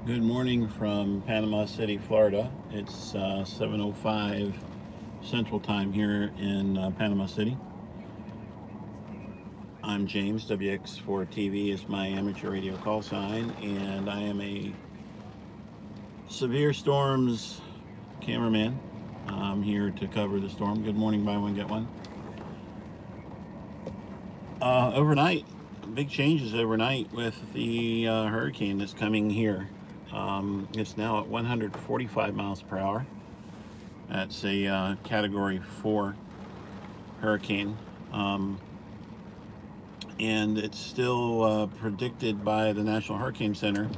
Good morning from Panama City, Florida. It's 7:05 Central Time here in Panama City. I'm James, WX4TV is my amateur radio call sign, and I am a severe storms cameraman. I'm here to cover the storm. Good morning, buy one, get one. Overnight, big changes overnight with the hurricane that's coming here. It's now at 145 miles per hour. That's a Category 4 hurricane. And it's still predicted by the National Hurricane Center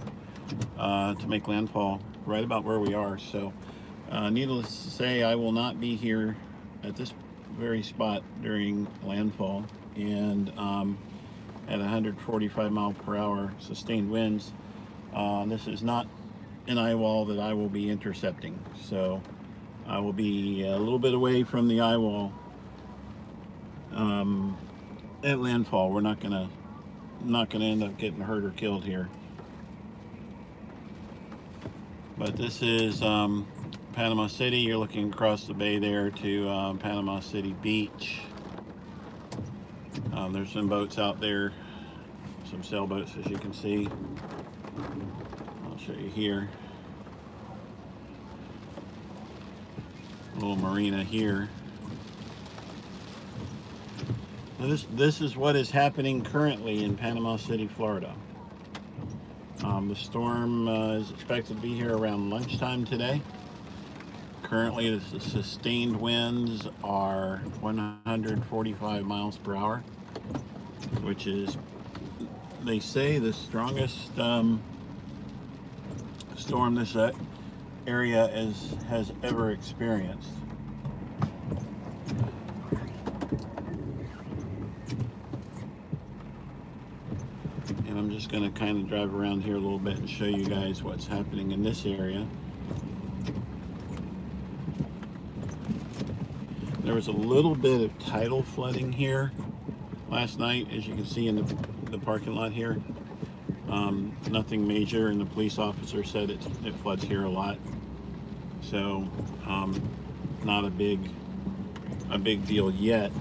to make landfall right about where we are. So, needless to say, I will not be here at this very spot during landfall. And at 145 mile per hour sustained winds, this is not an eye wall that I will be intercepting. So I will be a little bit away from the eye wall at landfall. We're not gonna end up getting hurt or killed here. But this is Panama City. You're looking across the bay there to Panama City Beach. There's some boats out there, some sailboats, as you can see. I'll show you here. A little marina here. Now this is what is happening currently in Panama City, Florida. The storm is expected to be here around lunchtime today. Currently, the sustained winds are 145 miles per hour, which is, they say, the strongest storm this area has ever experienced. And I'm just going to kind of drive around here a little bit and show you guys what's happening in this area. There was a little bit of tidal flooding here last night, as you can see in the parking lot here. Nothing major, and the police officer said it floods here a lot. So not a big deal yet.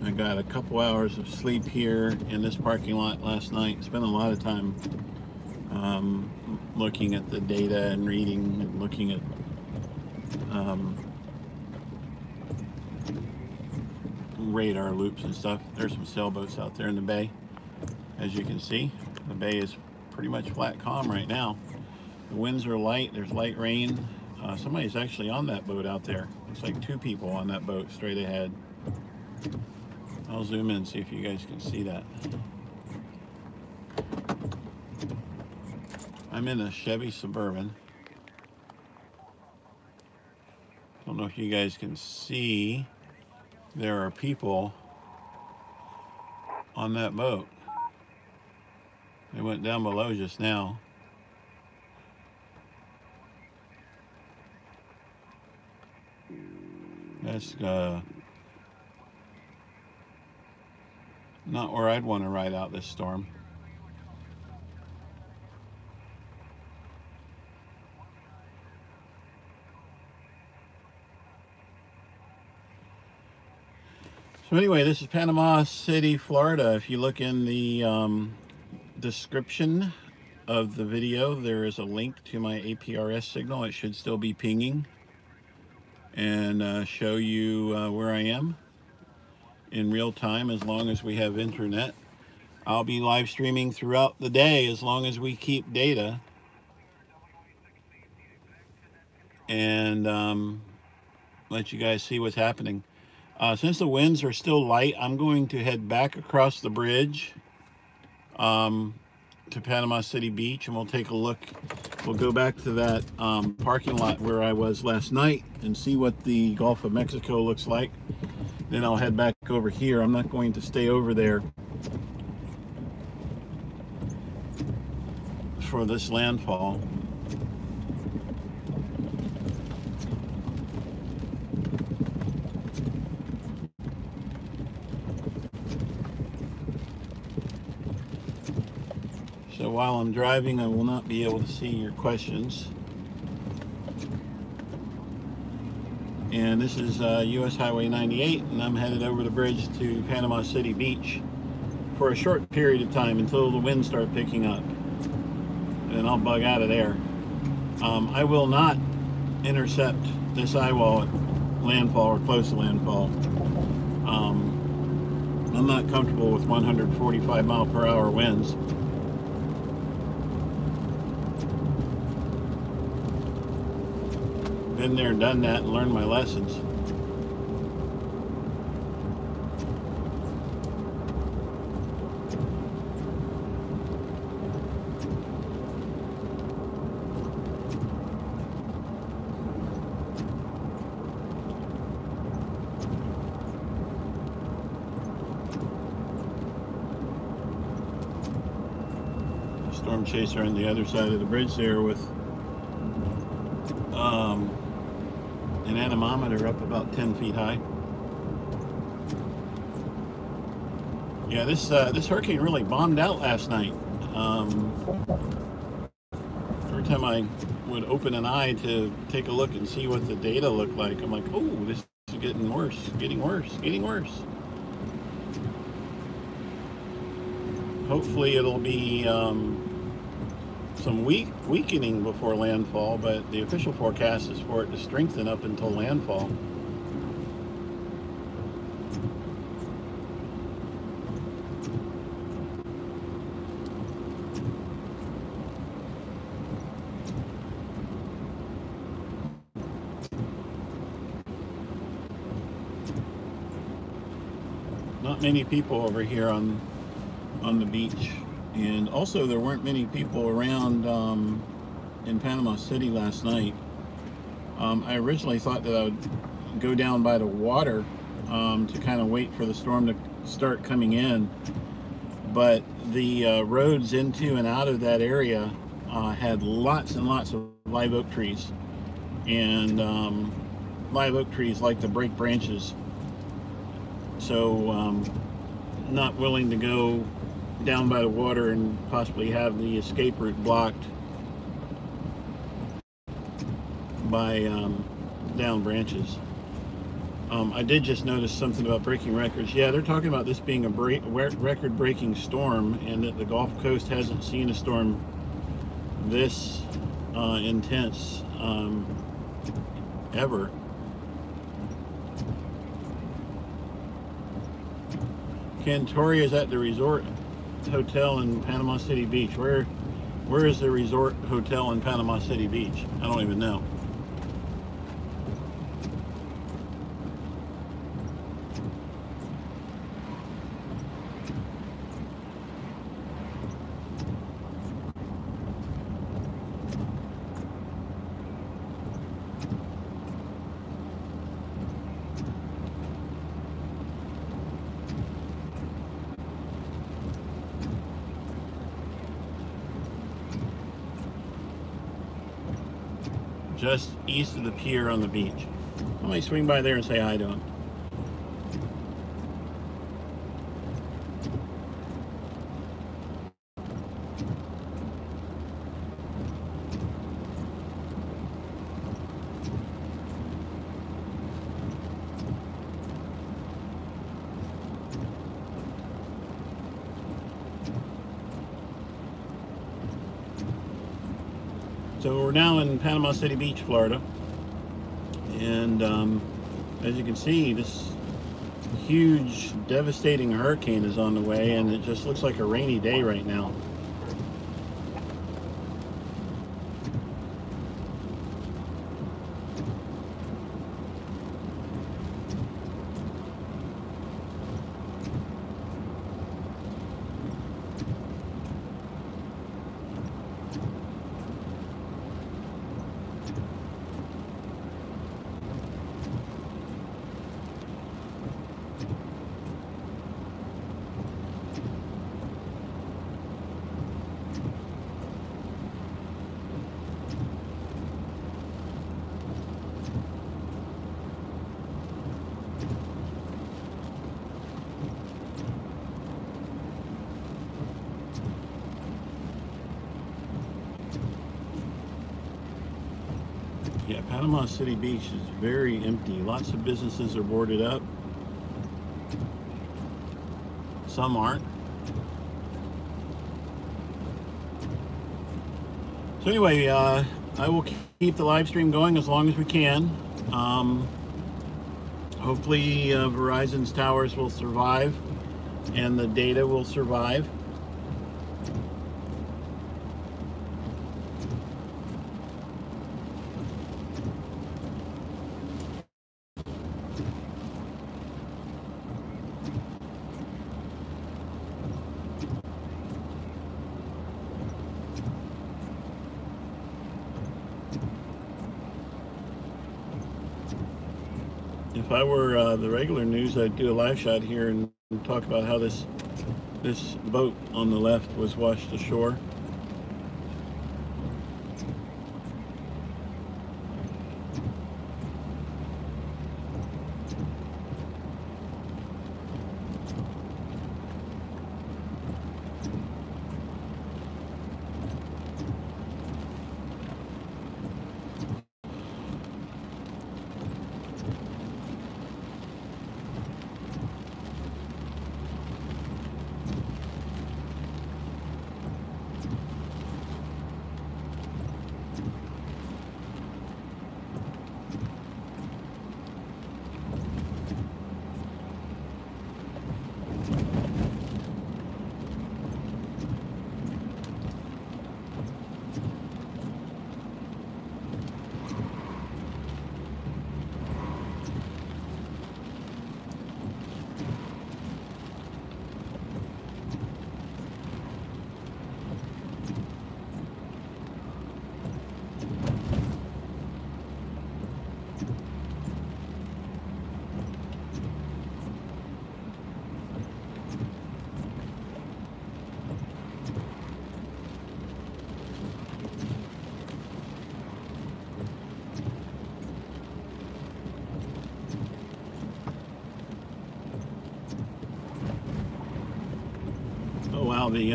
I got a couple hours of sleep here in this parking lot last night. Spent a lot of time looking at the data and reading and looking at radar loops and stuff. There's some sailboats out there in the bay. As you can see, the bay is pretty much flat calm right now. The winds are light. There's light rain. Somebody's actually on that boat out there. Looks like two people on that boat straight ahead. I'll zoom in, see if you guys can see that. I'm in a Chevy Suburban. Don't know if you guys can see. There are people on that boat. They went down below just now. That's not where I'd want to ride out this storm. So anyway, this is Panama City, Florida. If you look in the description of the video, there is a link to my APRS signal. It should still be pinging and show you where I am in real time, as long as we have internet. I'll be live streaming throughout the day as long as we keep data, and let you guys see what's happening. Since the winds are still light, I'm going to head back across the bridge to Panama City Beach, and we'll take a look. We'll go back to that parking lot where I was last night and see what the Gulf of Mexico looks like. Then I'll head back over here. I'm not going to stay over there for this landfall. So while I'm driving, I will not be able to see your questions. And this is US Highway 98, and I'm headed over the bridge to Panama City Beach for a short period of time until the winds start picking up. And then I'll bug out of there. I will not intercept this eyewall at landfall or close to landfall. I'm not comfortable with 145 mile per hour winds. Been there, done that, and learned my lessons. Storm chaser on the other side of the bridge there with an anemometer up about 10 feet high. Yeah, this hurricane really bombed out last night. Every time I would open an eye to take a look and see what the data looked like, I'm like, oh, this is getting worse, getting worse, getting worse. Hopefully it'll be some weakening before landfall, but the official forecast is for it to strengthen up until landfall. Not many people over here on the beach. And also there weren't many people around in Panama City last night. I originally thought that I would go down by the water to kind of wait for the storm to start coming in. But the roads into and out of that area had lots and lots of live oak trees. And live oak trees like to break branches. So not willing to go down by the water and possibly have the escape route blocked by down branches. I did just notice something about breaking records. Yeah, they're talking about this being a record-breaking storm, and that the Gulf Coast hasn't seen a storm this intense ever. Cantoria is at the resort hotel in Panama City Beach. Where is the resort hotel in Panama City Beach? I don't even know. Just east of the pier on the beach. I might swing by there and say hi to him. So we're now in Panama City Beach, Florida, and as you can see, this huge, devastating hurricane is on the way, and it just looks like a rainy day right now. Panama City Beach is very empty. Lots of businesses are boarded up. Some aren't. So anyway, I will keep the live stream going as long as we can. Hopefully Verizon's towers will survive and the data will survive. If I were the regular news, I'd do a live shot here and talk about how this boat on the left was washed ashore. Wow, the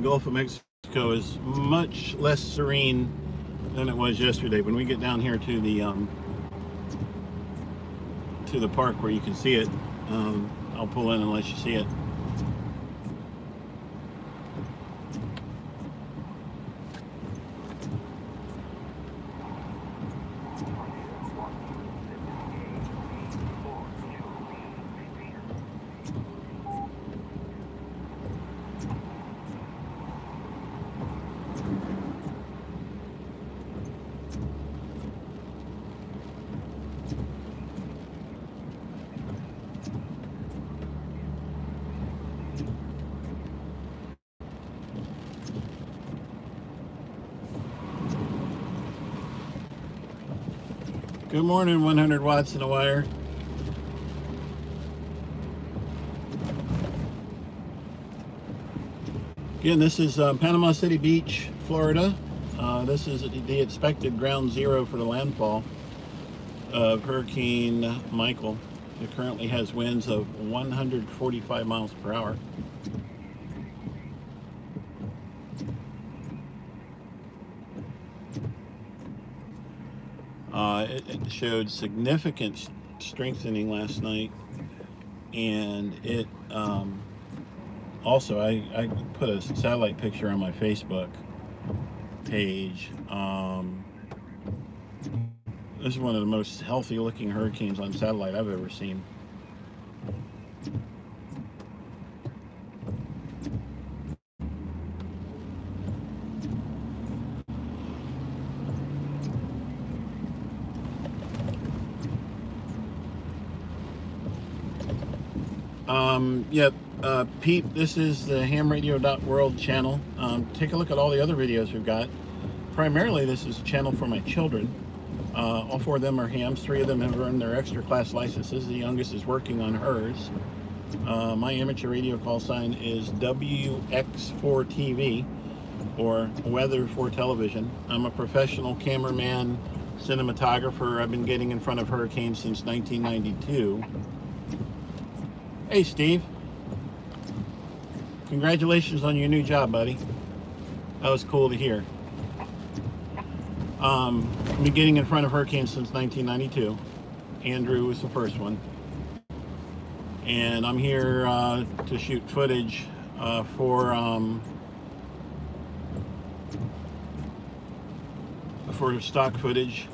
Gulf of Mexico is much less serene than it was yesterday. When we get down here to the park where you can see it, I'll pull in and let you see it. Good morning, 100 watts in a wire. Again, this is Panama City Beach, Florida. This is the expected ground zero for the landfall of Hurricane Michael. It currently has winds of 145 miles per hour. It showed significant strengthening last night, and it also, I put a satellite picture on my Facebook page. This is one of the most healthy looking hurricanes on satellite I've ever seen. Pete, this is the HamRadio.World channel. Take a look at all the other videos we've got. Primarily, this is a channel for my children. All four of them are hams. 3 of them have earned their extra class licenses. The youngest is working on hers. My amateur radio call sign is WX4TV, or Weather for Television. I'm a professional cameraman, cinematographer. I've been getting in front of hurricanes since 1992. Hey, Steve. Congratulations on your new job, buddy. That was cool to hear. I've been getting in front of hurricanes since 1992. Andrew was the first one. And I'm here to shoot footage for stock footage,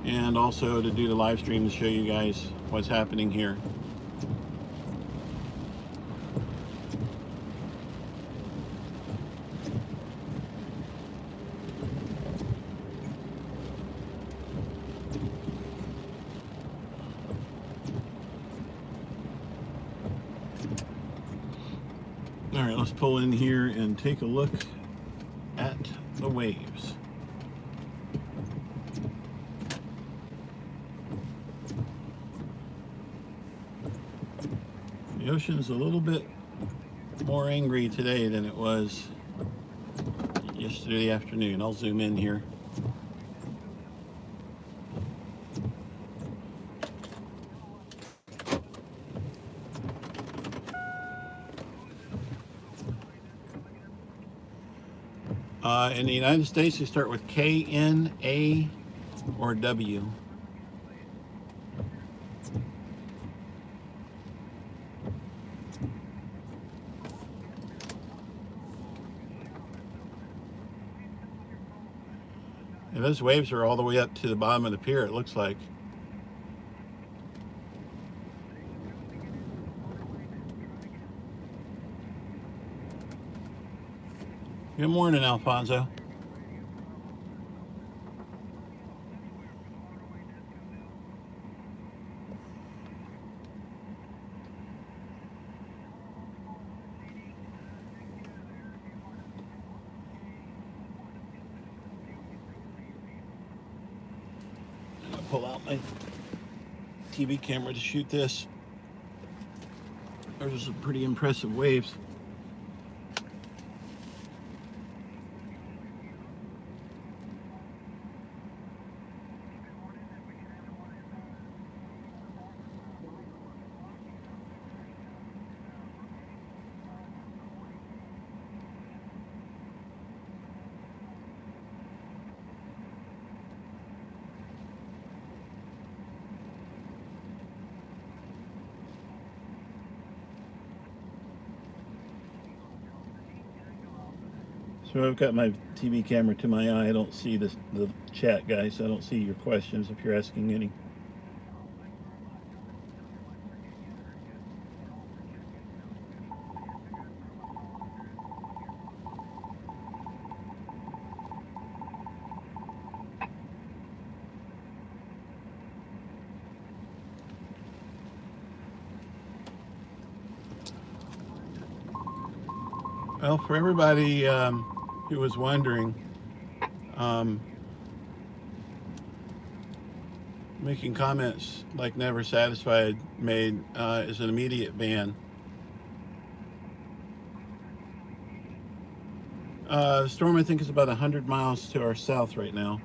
and also to do the live stream to show you guys what's happening here. All right, let's pull in here and take a look at the waves. The ocean's a little bit more angry today than it was yesterday afternoon. I'll zoom in here. In the United States, they start with K, N, A, or W. And those waves are all the way up to the bottom of the pier, it looks like. Good morning, Alfonso. I'm gonna pull out my TV camera to shoot this. There's some pretty impressive waves. So I've got my TV camera to my eye. I don't see the chat, guys. I don't see your questions if you're asking any. Well, for everybody who was wondering, making comments like Never Satisfied made is an immediate ban. The storm, I think, is about 100 miles to our south right now.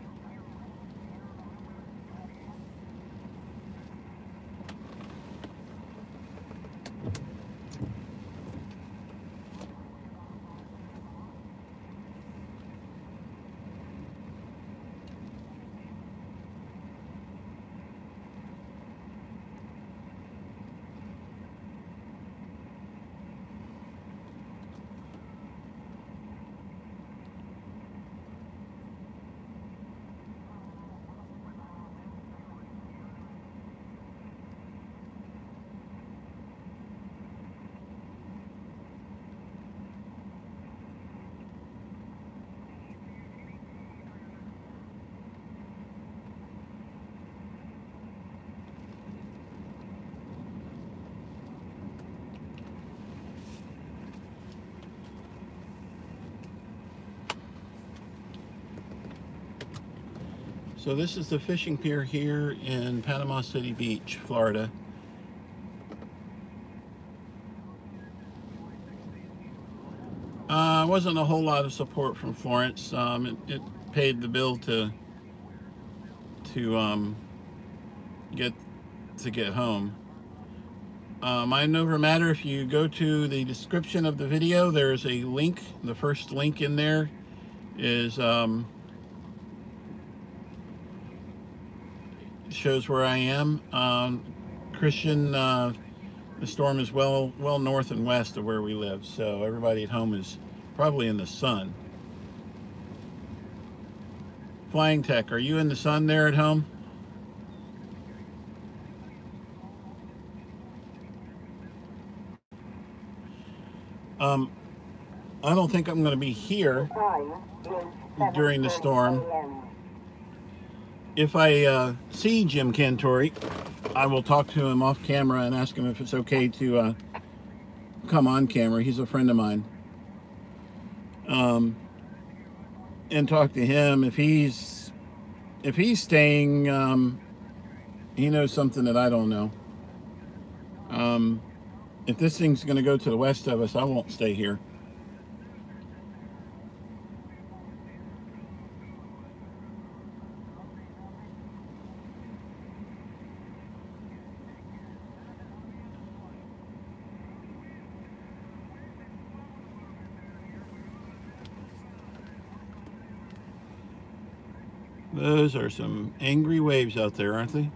So this is the fishing pier here in Panama City Beach, Florida. Wasn't a whole lot of support from Florence. It paid the bill to get home. I know no matter if you go to the description of the video, there's a link. The first link in there is shows where I am. Christian, the storm is well north and west of where we live, so everybody at home is probably in the sun. Flying Tech, are you in the sun there at home? I don't think I'm going to be here during the storm. If I see Jim Cantori, I will talk to him off camera and ask him if it's okay to come on camera. He's a friend of mine. And talk to him. If he's staying, he knows something that I don't know. If this thing's going to go to the west of us, I won't stay here. Those are some angry waves out there, aren't they?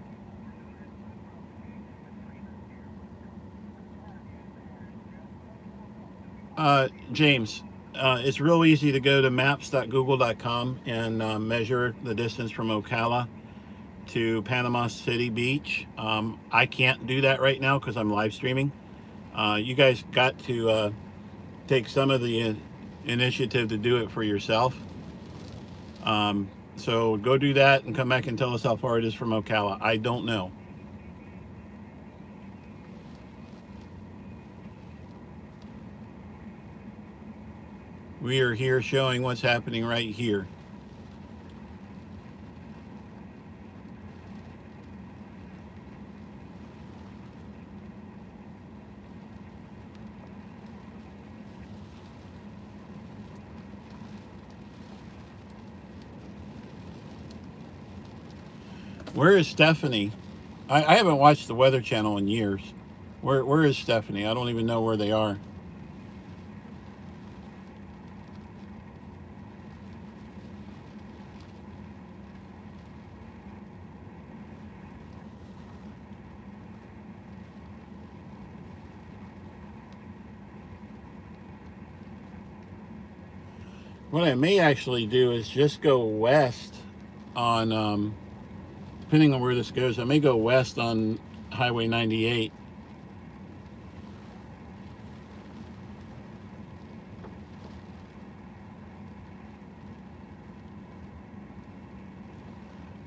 James, it's real easy to go to maps.google.com and measure the distance from Ocala to Panama City Beach. I can't do that right now because I'm live streaming. You guys got to take some of the initiative to do it for yourself. So go do that and come back and tell us how far it is from Ocala. I don't know. We are here showing what's happening right here. Where is Stephanie? I haven't watched the Weather Channel in years. Where is Stephanie? I don't even know where they are. What I may actually do is just go west on, depending on where this goes, I may go west on Highway 98.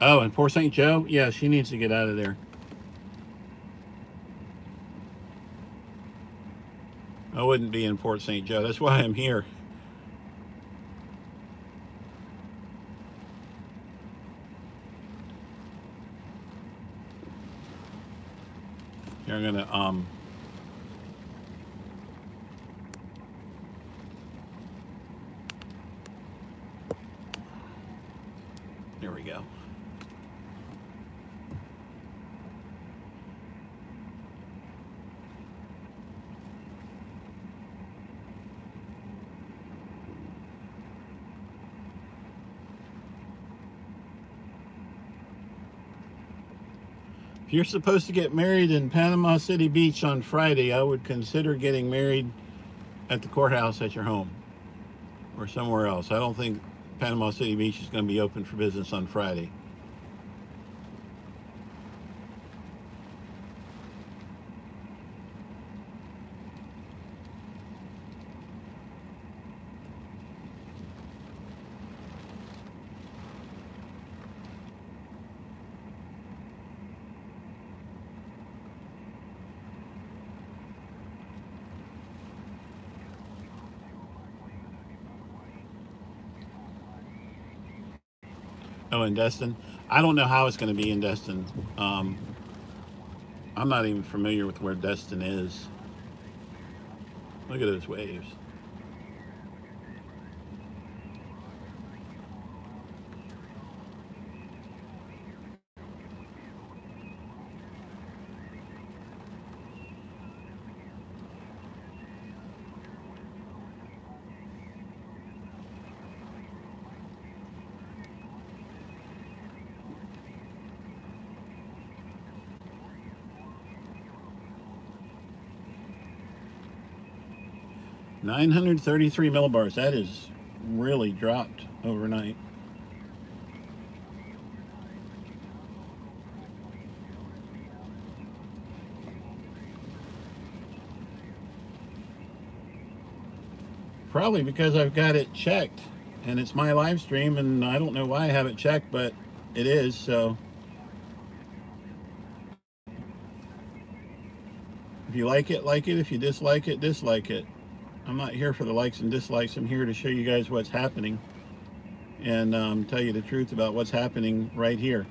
Oh, and Port St. Joe? Yeah, she needs to get out of there. I wouldn't be in Port St. Joe. That's why I'm here. Here, I'm gonna there we go. If you're supposed to get married in Panama City Beach on Friday, I would consider getting married at the courthouse at your home or somewhere else. I don't think Panama City Beach is going to be open for business on Friday. Oh, in Destin? I don't know how it's going to be in Destin. I'm not even familiar with where Destin is. Look at those waves. 933 millibars. That is really dropped overnight. Probably because I've got it checked, and it's my live stream, and I don't know why I have it checked, but it is. So if you like it, like it. If you dislike it, dislike it. I'm not here for the likes and dislikes. I'm here to show you guys what's happening and tell you the truth about what's happening right here.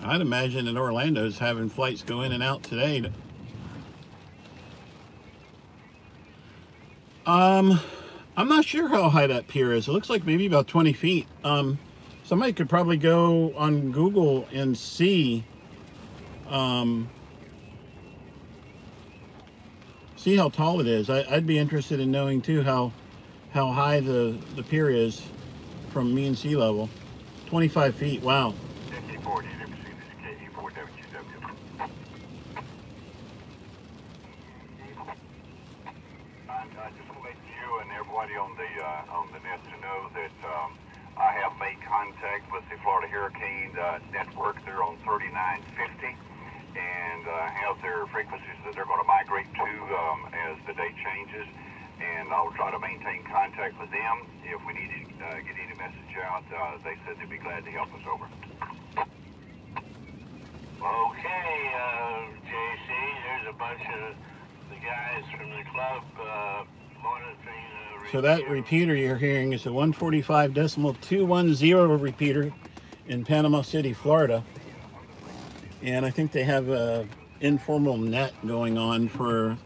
I'd imagine that Orlando's having flights go in and out today. I'm not sure how high that pier is. It looks like maybe about 20 feet. Somebody could probably go on Google and see see how tall it is. I'd be interested in knowing too how high the pier is from mean sea level. 25 feet. Wow. On the net to know that I have made contact with the Florida Hurricane Network. They're on 3950 and have their frequencies that they're going to migrate to as the day changes. And I'll try to maintain contact with them. If we need to get any message out, they said they'd be glad to help us over. Okay, JC, there's a bunch of the guys from the club monitoring. So that repeater you're hearing is a 145.210 repeater in Panama City, Florida. And I think they have a informal net going on for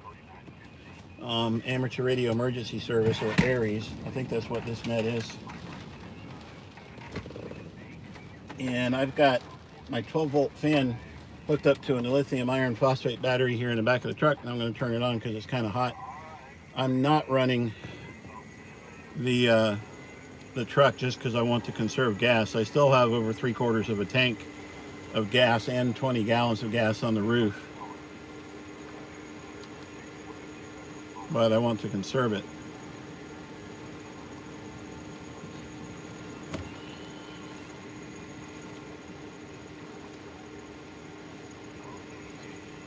Amateur Radio Emergency Service, or ARES. I think that's what this net is. And I've got my 12-volt fan hooked up to a lithium iron phosphate battery here in the back of the truck, and I'm going to turn it on because it's kind of hot. I'm not running the truck just because I want to conserve gas. I still have over 3/4 of a tank of gas and 20 gallons of gas on the roof, but I want to conserve it.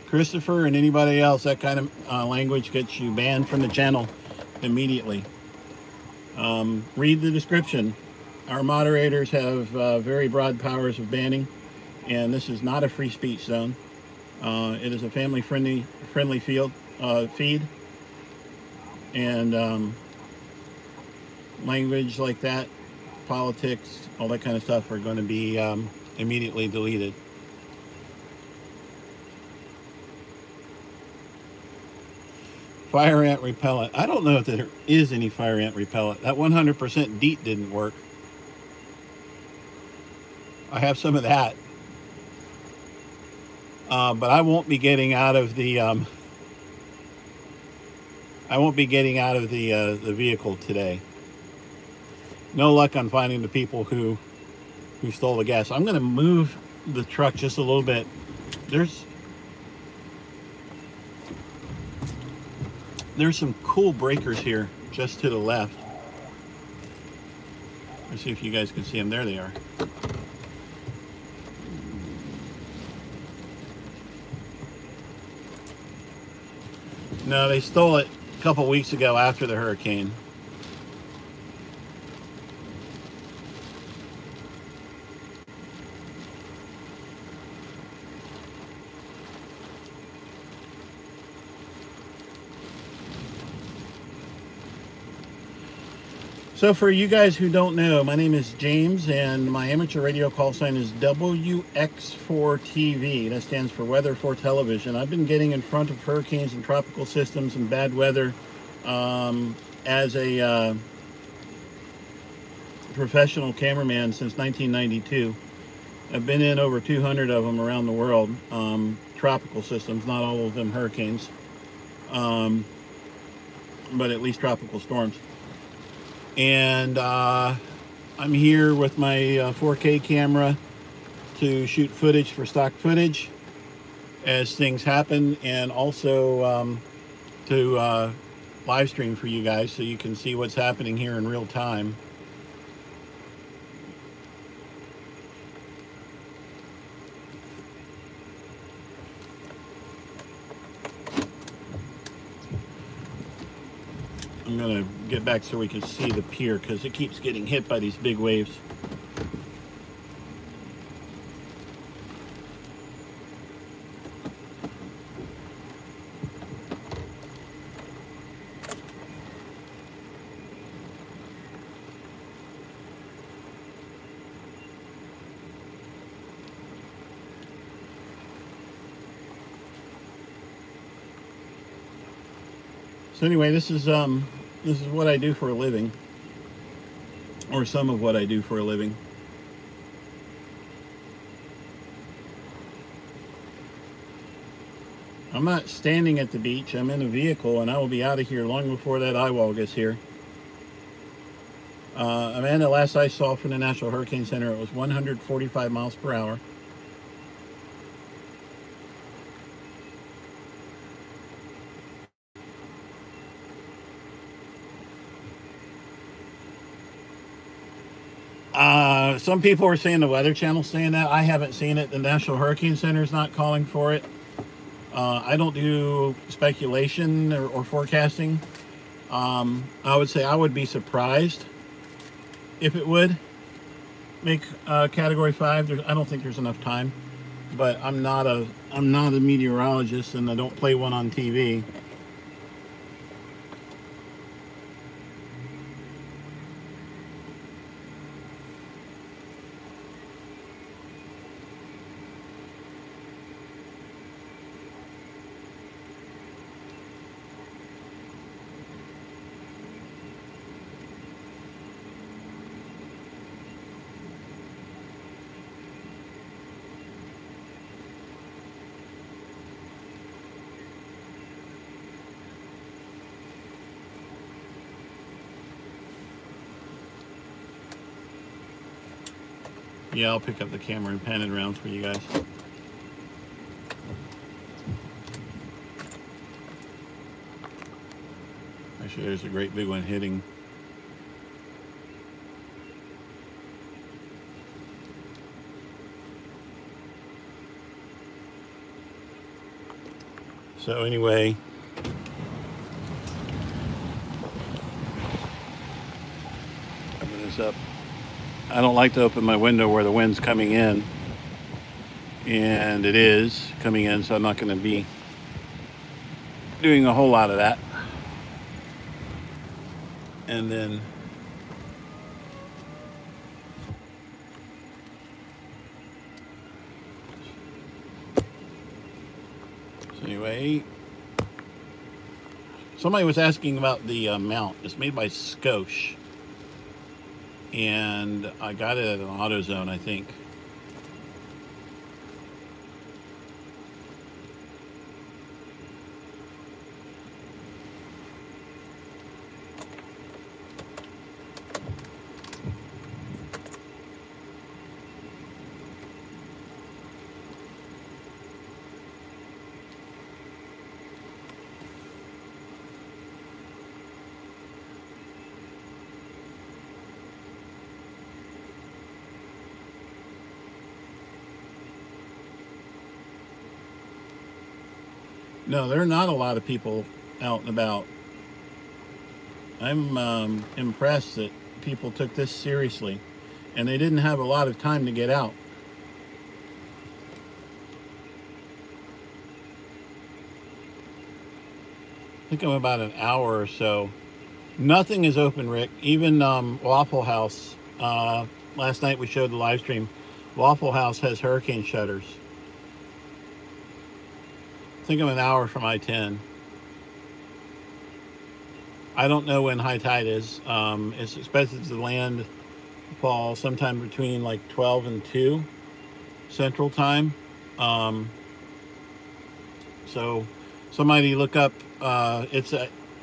Christopher and anybody else, that kind of language gets you banned from the channel immediately. Read the description. Our moderators have very broad powers of banning, and this is not a free speech zone. It is a family-friendly feed, and language like that, politics, all that kind of stuff are going to be immediately deleted. Fire ant repellent. I don't know if there is any fire ant repellent. That 100% DEET didn't work. I have some of that, but I won't be getting out of the the vehicle today. No luck on finding the people who stole the gas. I'm going to move the truck just a little bit. There's some cool breakers here just to the left. Let's see if you guys can see them. There they are. No, they stole it a couple weeks ago after the hurricane. So for you guys who don't know, my name is James, and my amateur radio call sign is WX4TV. That stands for Weather for Television. I've been getting in front of hurricanes and tropical systems and bad weather as a professional cameraman since 1992. I've been in over 200 of them around the world, tropical systems, not all of them hurricanes. but at least tropical storms. And I'm here with my 4K camera to shoot footage for stock footage as things happen, and also to live stream for you guys so you can see what's happening here in real time. I'm gonna get back so we can see the pier because it keeps getting hit by these big waves. So anyway, this is what I do for a living, or some of what I do for a living. I'm not standing at the beach. I'm in a vehicle, and I will be out of here long before that eyewall gets here. Amanda, last I saw from the National Hurricane Center, it was 145 miles per hour. Some people are saying the Weather Channel's saying that. I haven't seen it. The National Hurricane Center is not calling for it. I don't do speculation or forecasting. I would say I would be surprised if it would make Category 5. I don't think there's enough time, but I'm not a meteorologist, and I don't play one on TV. Yeah, I'll pick up the camera and pan it around for you guys. Actually, there's a great big one hitting. So anyway, open this up. I don't like to open my window where the wind's coming in, and it is coming in, so I'm not going to be doing a whole lot of that. And then so anyway, somebody was asking about the mount. It's made by Scosh, and I got it at an AutoZone, I think. No, there are not a lot of people out and about. I'm impressed that people took this seriously, and they didn't have a lot of time to get out. I think I'm about an hour or so. Nothing is open, Rick. Even Waffle House. Last night we showed the live stream. Waffle House has hurricane shutters. I think I'm an hour from I-10. I don't know when high tide is. It's expected to landfall sometime between like 12 and 2 Central Time. So somebody look up, it's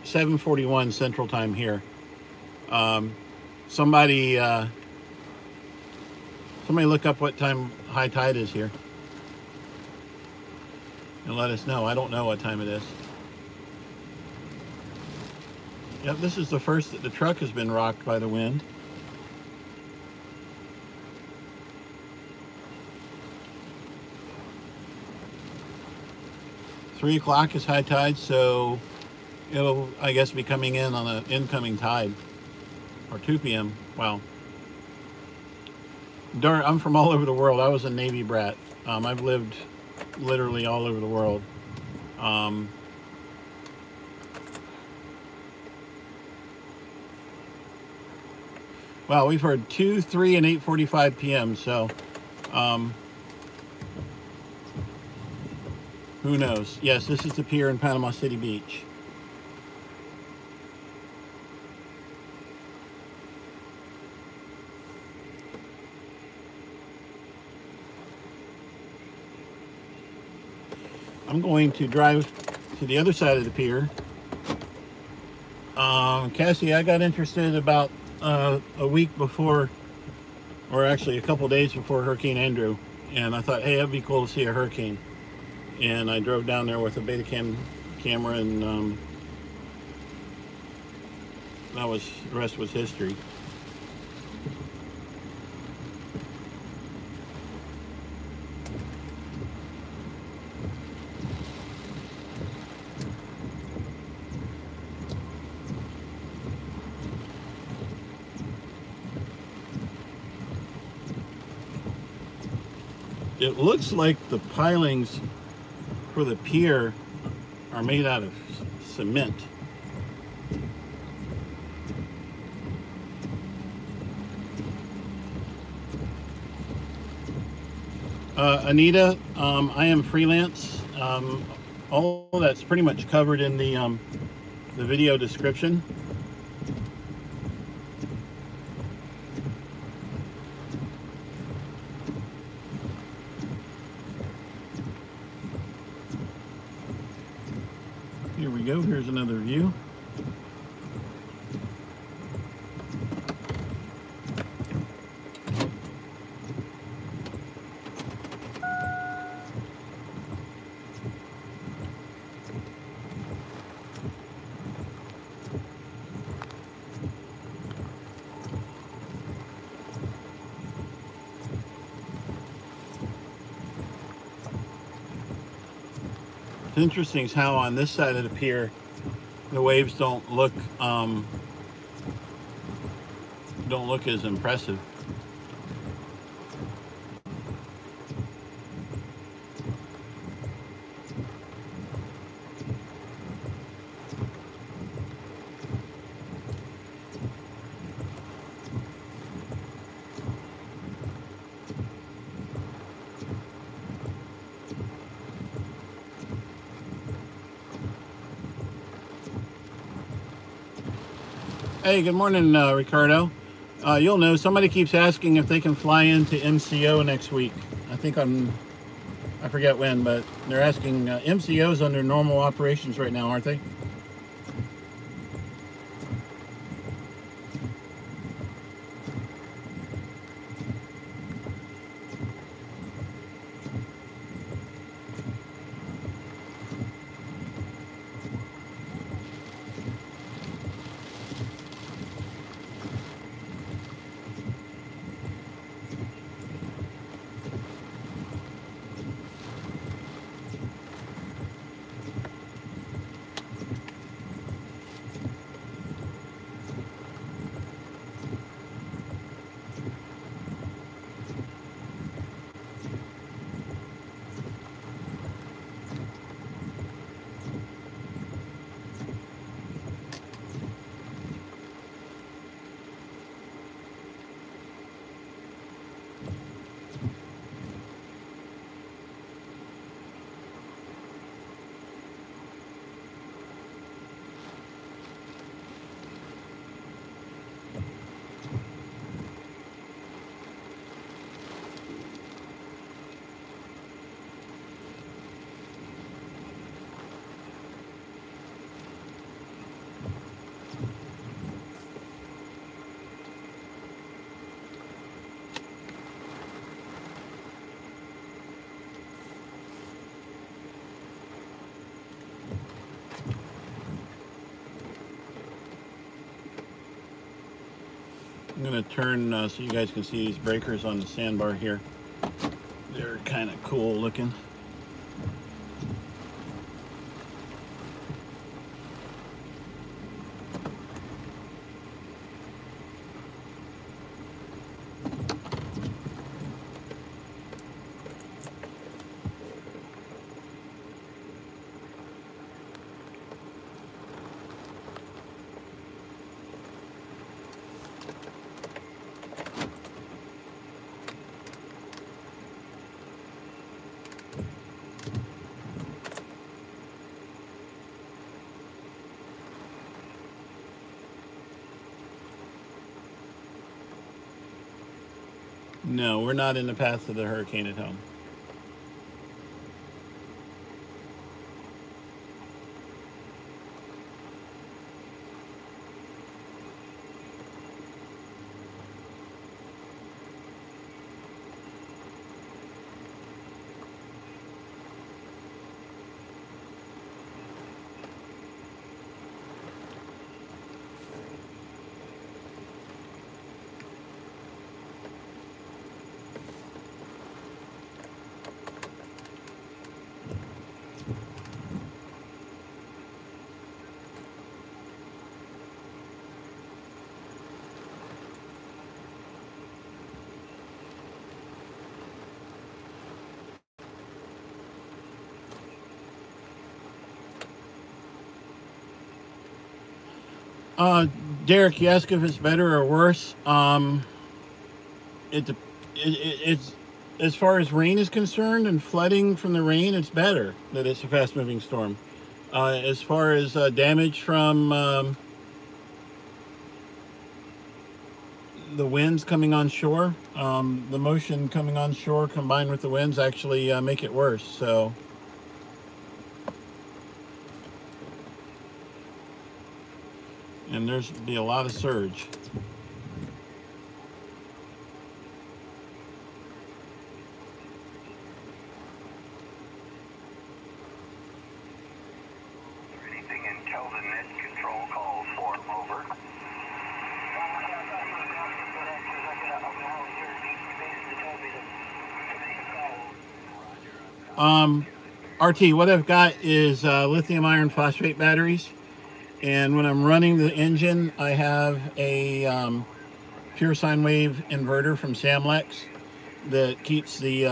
7:41 Central Time here. Somebody look up what time high tide is here and let us know. I don't know what time it is. Yep, this is the first that the truck has been rocked by the wind. Three o'clock is high tide, so it'll, I guess, be coming in on an incoming tide. Or 2 p.m. Wow. Darn, I'm from all over the world. I was a Navy brat. I've lived literally all over the world. Wow, we've heard 2, 3, and 8:45 p.m. So, who knows? Yes, this is the pier in Panama City Beach. I'm going to drive to the other side of the pier. Cassie, I got interested about a week before, or actually a couple days before Hurricane Andrew, and I thought, hey, that'd be cool to see a hurricane. And I drove down there with a Betacam camera, and the rest was history. It looks like the pilings for the pier are made out of cement. Anita, I am freelance. All that's pretty much covered in the video description. Here we go. Here's another view. It's interesting how on this side of the pier the waves don't look as impressive. Hey, good morning, Ricardo. You'll know, somebody keeps asking if they can fly into MCO next week. I think I forget when, but they're asking, MCO's under normal operations right now, aren't they? I'm going to turn so you guys can see these breakers on the sandbar here. They're kind of cool looking. No, we're not in the path of the hurricane at home. Derek, you ask if it's better or worse. It's as far as rain is concerned and flooding from the rain, it's better that it's a fast-moving storm. As far as damage from the winds coming on shore, the motion coming on shore combined with the winds actually make it worse. So. And there's be a lot of surge. Anything until the net control calls for them, over. RT, what I've got is lithium iron phosphate batteries. And when I'm running the engine, I have a pure sine wave inverter from Samlex that keeps the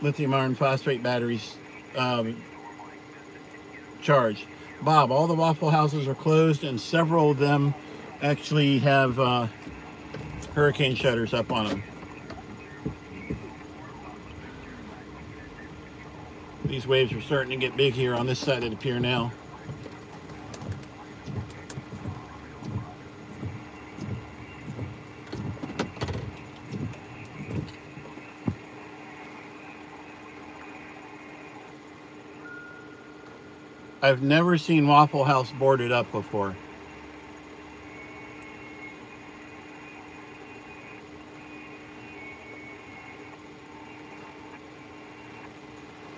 lithium iron phosphate batteries charged. Bob, all the Waffle Houses are closed, and several of them actually have hurricane shutters up on them. These waves are starting to get big here on this side of the pier now. I've never seen Waffle House boarded up before.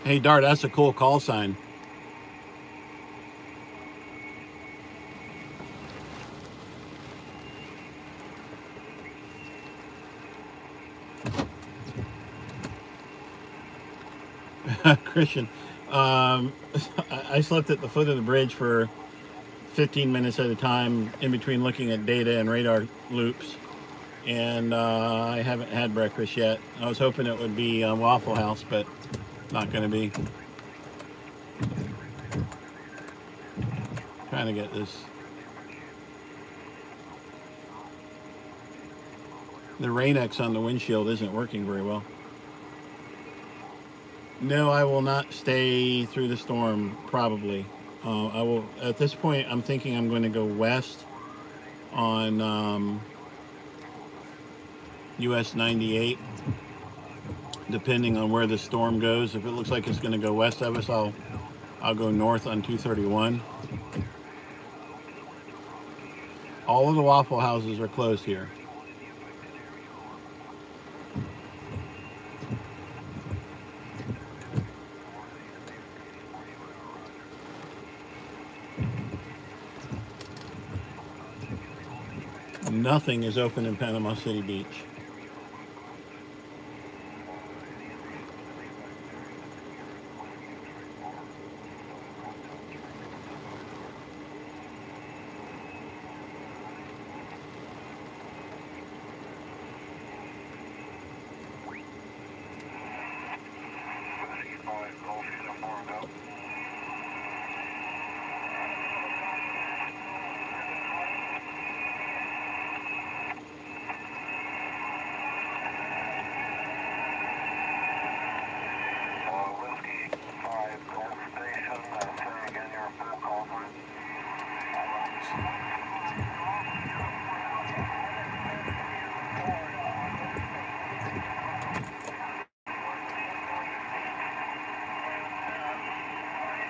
Hey, Dart, that's a cool call sign. Christian, I slept at the foot of the bridge for 15 minutes at a time in between looking at data and radar loops, and I haven't had breakfast yet. I was hoping it would be Waffle House, but not going to be. Trying to get this. The Rain-X on the windshield isn't working very well. No, I will not stay through the storm, probably. I will, at this point, I'm thinking I'm going to go west on US 98, depending on where the storm goes. If it looks like it's going to go west of us, I'll go north on 231. All of the Waffle Houses are closed here. Nothing is open in Panama City Beach.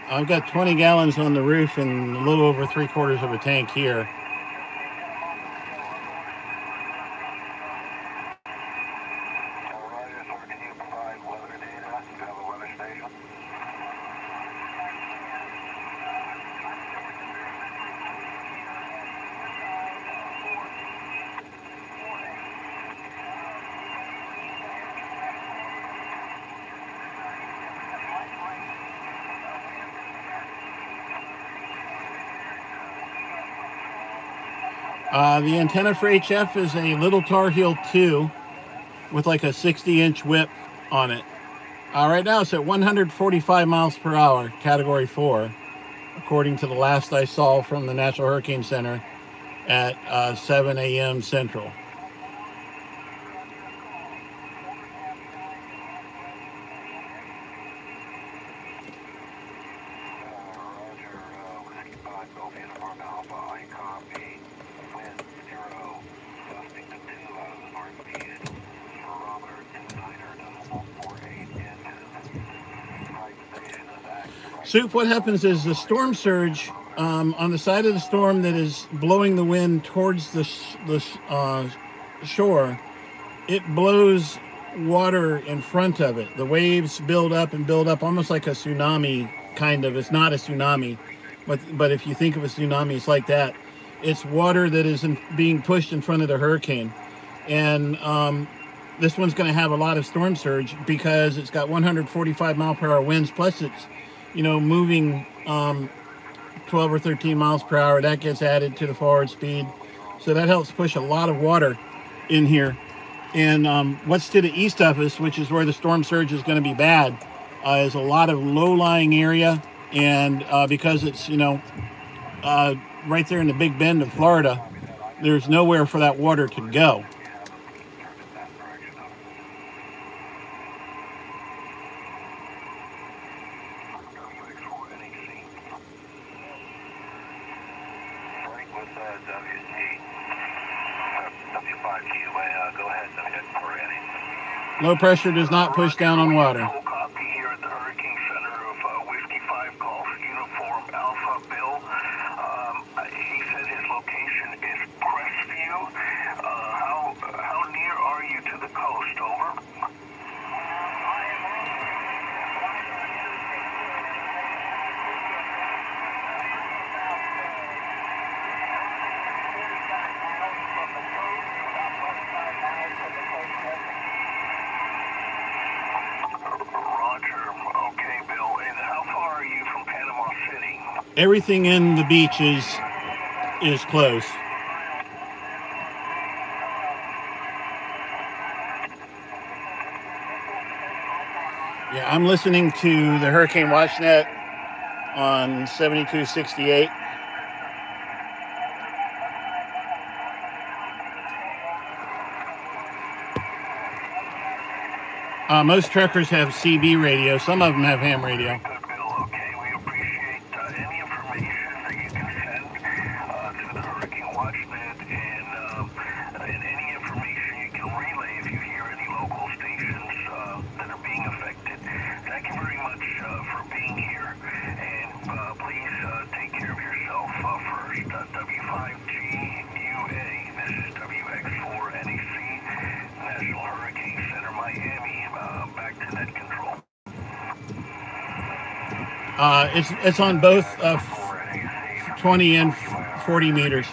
I've got 20 gallons on the roof and a little over 3/4 of a tank here. The antenna for HF is a little Tar Heel 2 with like a 60-inch whip on it. Right now it's at 145 miles per hour, category 4, according to the last I saw from the National Hurricane Center at 7 a.m. Central. Soup, what happens is the storm surge on the side of the storm that is blowing the wind towards the shore, it blows water in front of it. The waves build up and build up, almost like a tsunami, kind of. It's not a tsunami, but if you think of a tsunami, it's like that. It's water that is being pushed in front of the hurricane. And this one's going to have a lot of storm surge because it's got 145 mile per hour winds, plus it's, you know, moving 12 or 13 miles per hour. That gets added to the forward speed. So that helps push a lot of water in here. And what's to the east of us, which is where the storm surge is going to be bad, is a lot of low-lying area. And because it's, you know, right there in the Big Bend of Florida, there's nowhere for that water to go. Low pressure does not push down on water. Copy here at the Hurricane Center of Whiskey 5 Golf Uniform Alpha Bill. He said his location is Crestview. How near are you to the coast? Over. Everything in the beach is close. Yeah, I'm listening to the Hurricane WatchNet on 7268. Most truckers have CB radio. Some of them have ham radio. It's on both 20 and 40 meters.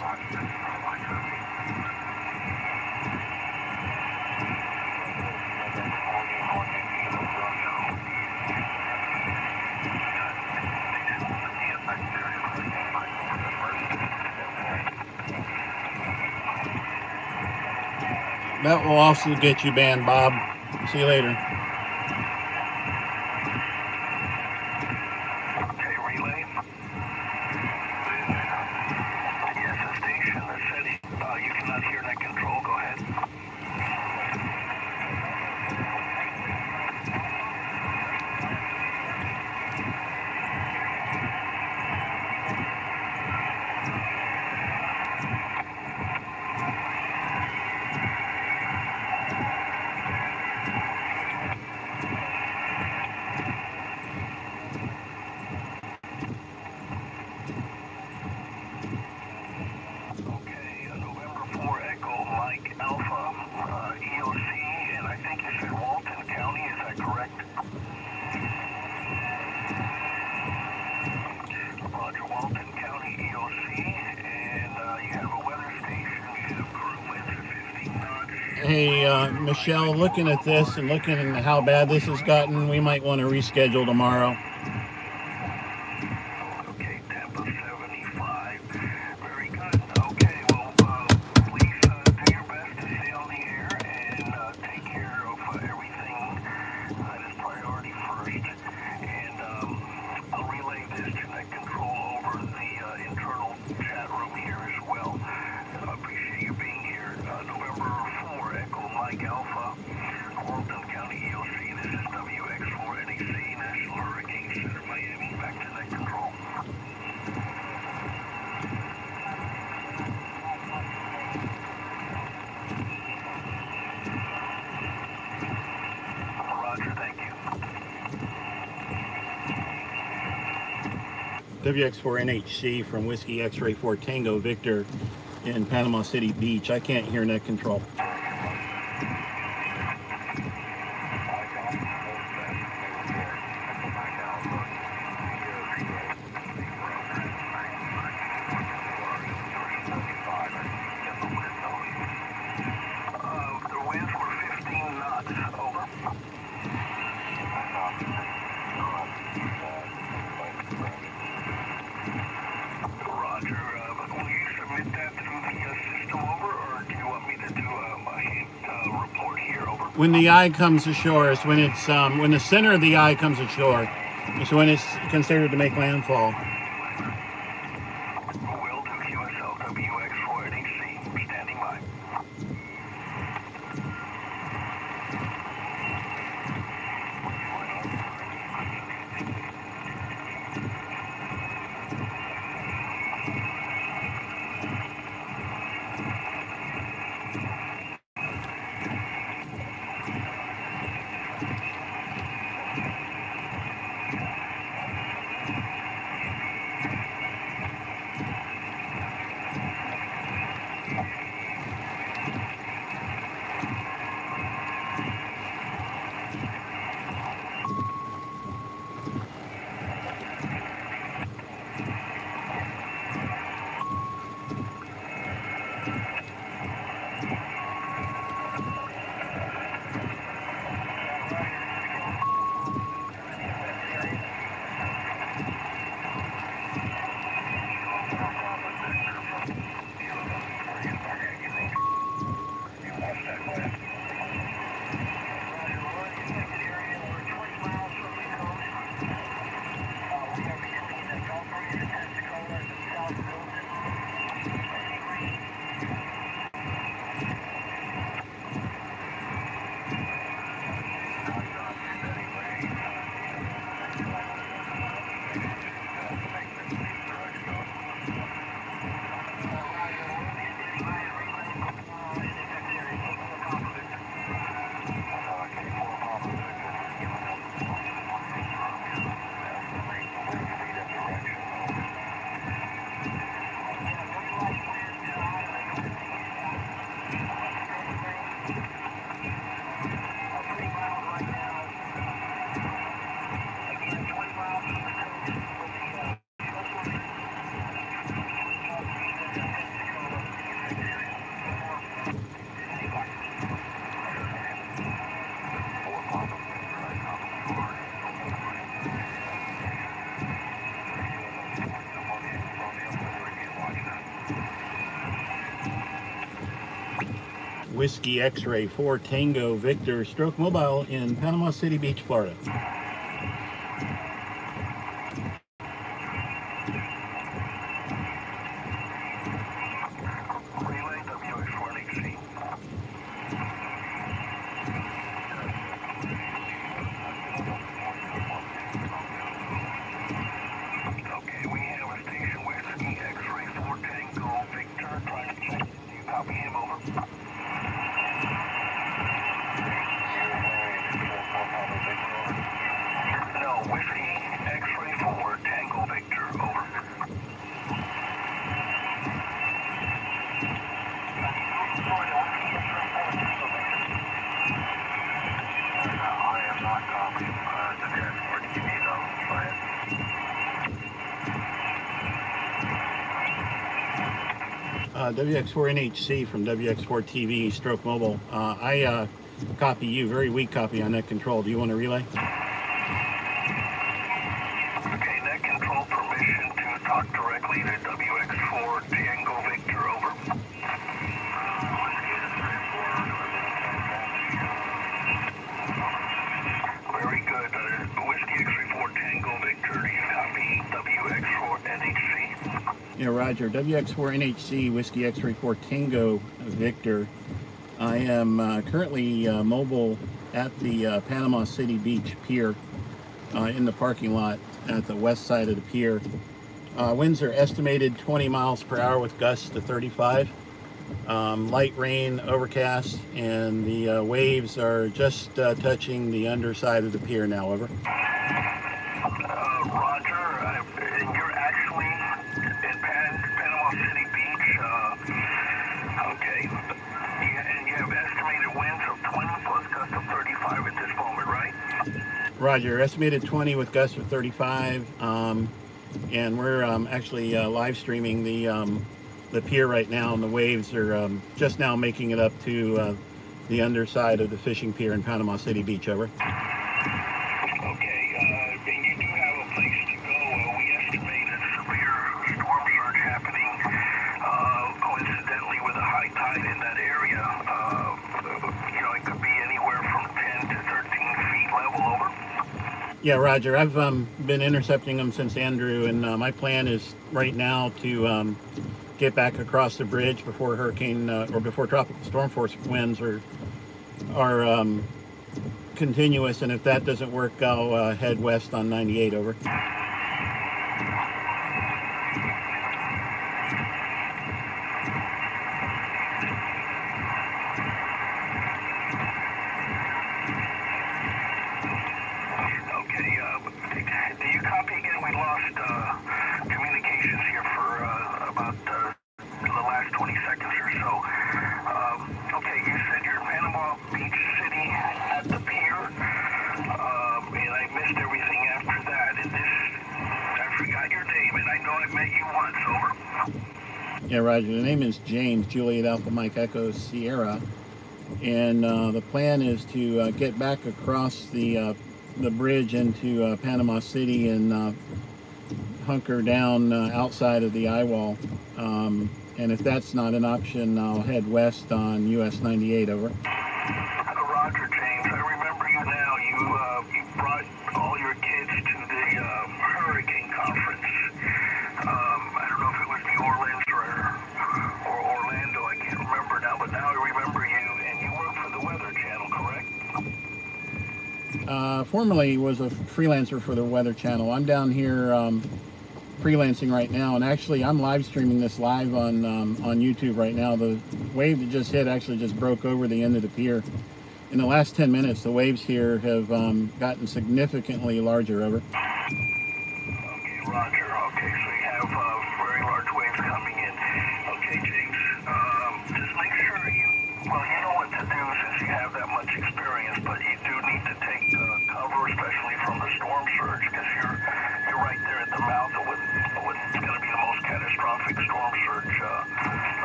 That will also get you banned, Bob. See you later. Okay, relay. Yes, the station that said you cannot hear net control. Go ahead. Hey, Michelle, looking at this and looking at how bad this has gotten, we might want to reschedule tomorrow. Okay, Tampa 75. Very good. Okay, well, please do your best to stay on the air and take care of everything that is priority first. And I'll relay this to net control over the internal chat room here as well. I appreciate you being here. November 4, Echo Mike Alpha, Walton County EOC. This is WX4NAC, National Hurricane Center, Miami. Back to net control. Roger, thank you. WX4NHC from Whiskey X-Ray 4 Tango Victor in Panama City Beach. I can't hear net control. The winds were 15 knots. Over. Roger. Will you submit that through the system, over, or do you want me to do a hand report here, over? When the eye comes ashore, it's when it's when the center of the eye comes ashore, it's when it's considered to make landfall. Will do. QSL WX4NAC. Standing by. Whiskey X-Ray 4 Tango Victor Stroke Mobile in Panama City Beach, Florida. WX4NHC from WX4 TV Stroke Mobile. I copy you, very weak copy on net control. Do you want to relay? Okay, net control permission to talk directly to WX4 Tango Victor, over. Very good. Whiskey X-Ray 4 Tango Victor, do you copy WX4 NHC? Yeah, Roger. WX4NHC Whiskey X-Ray 4 Tango Victor. I am currently mobile at the Panama City Beach Pier in the parking lot at the west side of the pier. Winds are estimated 20 miles per hour with gusts to 35. Light rain, overcast, and the waves are just touching the underside of the pier now, over. Roger, estimated 20 with gusts of 35, and we're actually live streaming the pier right now, and the waves are just now making it up to the underside of the fishing pier in Panama City Beach, over. Okay, and you do have a place to go. We estimate a severe storm surge happening, coincidentally with a high tide in that area. You know, it could be anywhere from 10 to 13 feet level, over. Yeah, Roger. I've been intercepting them since Andrew, and my plan is right now to get back across the bridge before hurricane or before tropical storm force winds are continuous, and if that doesn't work, I'll head west on 98, over. Yeah, Roger. The name is James, Juliet Alpha Mike Echo Sierra, and the plan is to get back across the bridge into Panama City and hunker down outside of the eye wall. And if that's not an option, I'll head west on US 98, over. Roger, James. I remember you now. You brought all your kids to the hurricane conference. I don't know if it was New Orleans or Orlando. I can't remember now, but now I remember you, and you work for the Weather Channel, correct? Formerly was a freelancer for the Weather Channel. I'm down here freelancing right now, and actually I'm live streaming this live on YouTube right now. The wave that just hit actually just broke over the end of the pier. In the last 10 minutes, the waves here have gotten significantly larger, over. Okay, Roger. Okay, so you have very large waves coming in. Okay, James, just make sure you know what to do since you have that much experience, but you do need to take cover, especially from the storm surge, because you're right there at the mouth of what's going to be the most catastrophic storm surge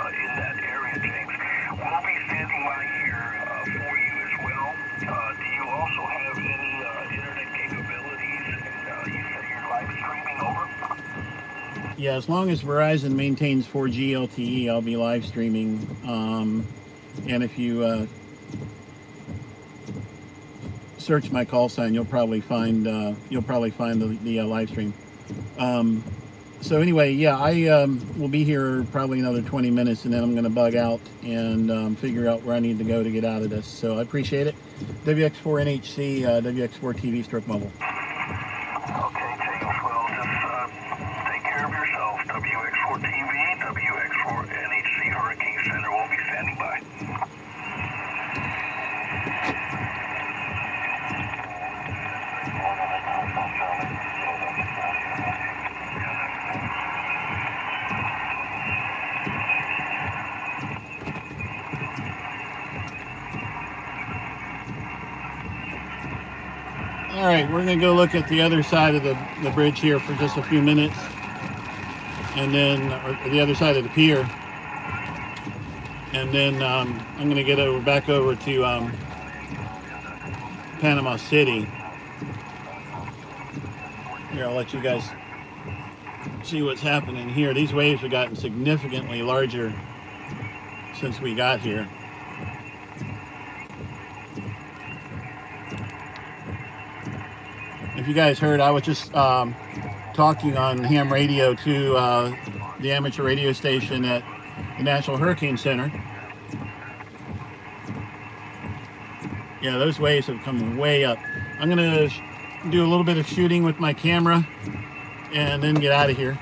in that area, James. We'll be standing by here for you as well. Do you also have any internet capabilities? And you said you're live streaming, over? Yeah, as long as Verizon maintains 4G LTE, I'll be live streaming. And if you search my call sign, you'll probably find the live stream. So anyway, yeah, I will be here probably another 20 minutes, and then I'm going to bug out and figure out where I need to go to get out of this. So I appreciate it. WX4NHC, WX4TV stroke mobile. Okay, James. Well, just take care of yourself. WX4TV, WX4NHC Hurricane Center will be standing by. All right, we're going to go look at the other side of the bridge here for just a few minutes, and then or the other side of the pier, and then I'm going to get back over to Panama City. Here, I'll let you guys see what's happening here. These waves have gotten significantly larger since we got here. If you guys heard, I was just talking on ham radio to the amateur radio station at the National Hurricane Center. Yeah, those waves have come way up. I'm going to do a little bit of shooting with my camera and then get out of here.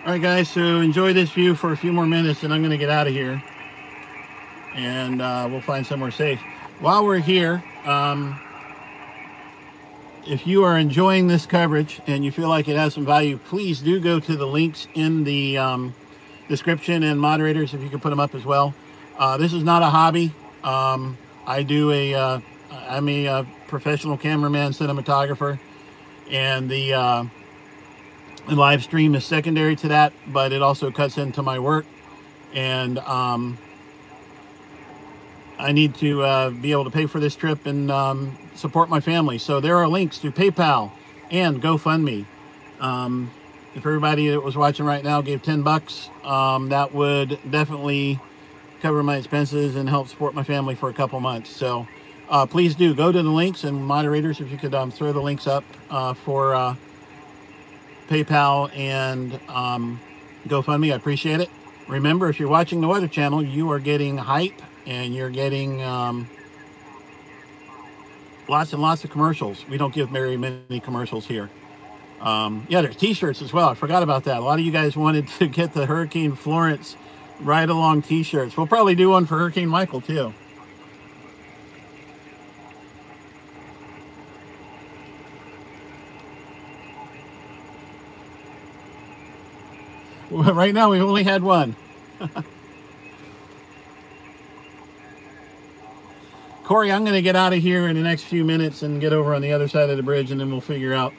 All right, guys, so enjoy this view for a few more minutes, and I'm going to get out of here, and we'll find somewhere safe. While we're here, if you are enjoying this coverage and you feel like it has some value, please do go to the links in the description, and moderators, if you could put them up as well. This is not a hobby. I'm a professional cameraman, cinematographer, and the live stream is secondary to that, but it also cuts into my work, and I need to be able to pay for this trip and support my family. So there are links to PayPal and GoFundMe. If everybody that was watching right now gave $10, that would definitely cover my expenses and help support my family for a couple months. So please do go to the links, and moderators, if you could throw the links up for PayPal and GoFundMe, I appreciate it. Remember, if you're watching the Weather Channel, you are getting hype, and you're getting lots and lots of commercials. We don't give very many commercials here. Yeah, there's t-shirts as well. I forgot about that. A lot of you guys wanted to get the Hurricane Florence ride-along t-shirts. We'll probably do one for Hurricane Michael too. Well, right now we've only had one. Corey, I'm going to get out of here in the next few minutes and get over on the other side of the bridge, and then we'll figure out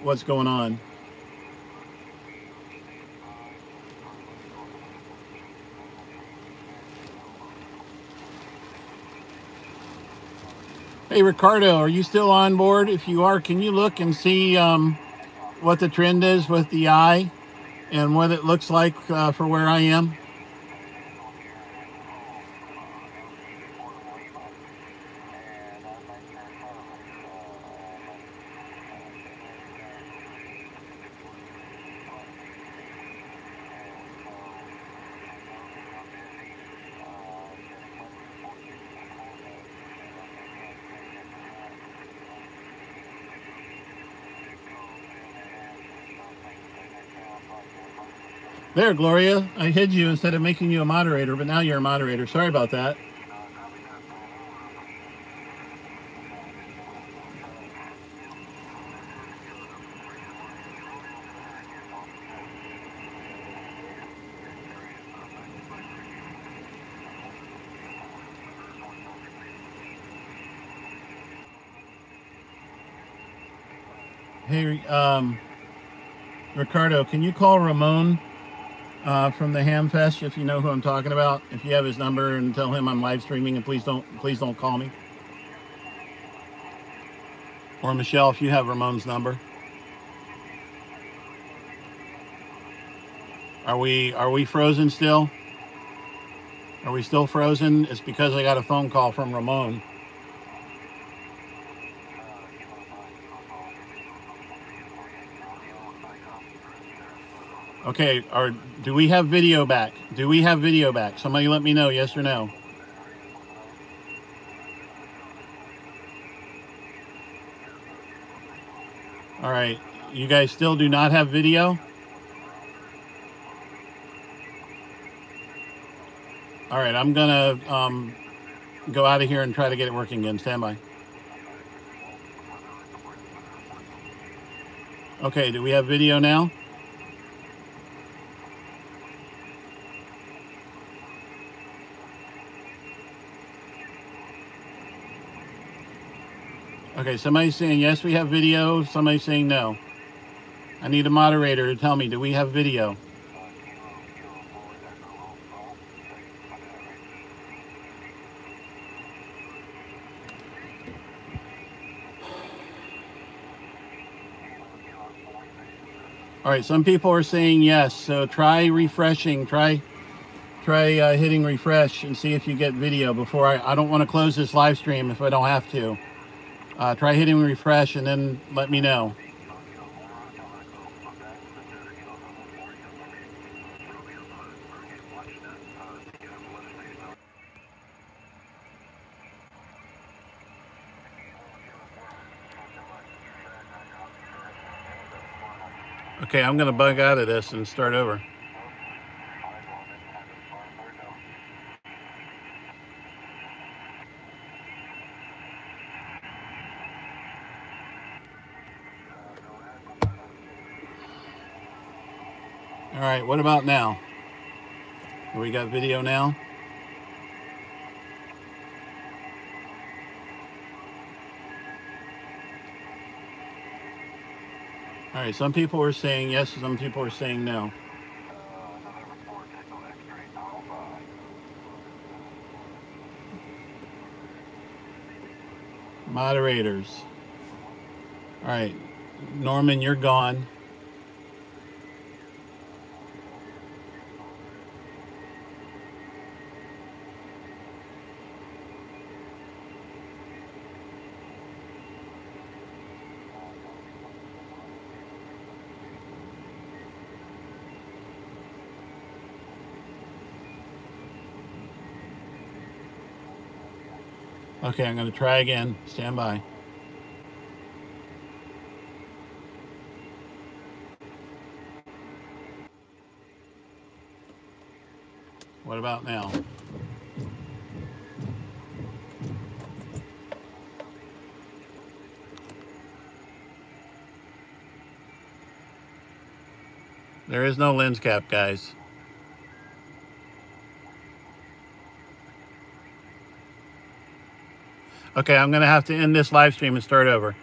what's going on. Hey, Ricardo, are you still on board? If you are, can you look and see what the trend is with the eye and what it looks like for where I am? There, Gloria, I hid you instead of making you a moderator, but now you're a moderator. Sorry about that. Hey, Ricardo, can you call Ramon from the Ham Fest if you know who I'm talking about? If you have his number, and tell him I'm live streaming, and please don't call me. Or Michelle, if you have Ramon's number. Are we frozen still? Are we still frozen? It's because I got a phone call from Ramon. Okay, do we have video back? Do we have video back? Somebody let me know, yes or no. All right, you guys still do not have video? All right, I'm gonna go out of here and try to get it working again. Stand by. Okay, do we have video now? Okay, somebody's saying yes, we have video. Somebody's saying no. I need a moderator to tell me, do we have video? All right, some people are saying yes, so try refreshing. Try hitting refresh and see if you get video before I don't want to close this live stream if I don't have to. Try hitting refresh and then let me know. Okay, I'm going to bug out of this and start over. All right, what about now? We got video now? All right, some people are saying yes, some people are saying no. Moderators. All right, Norman, you're gone. Okay, I'm going to try again. Stand by. What about now? There is no lens cap, guys. Okay, I'm going to have to end this live stream and start over.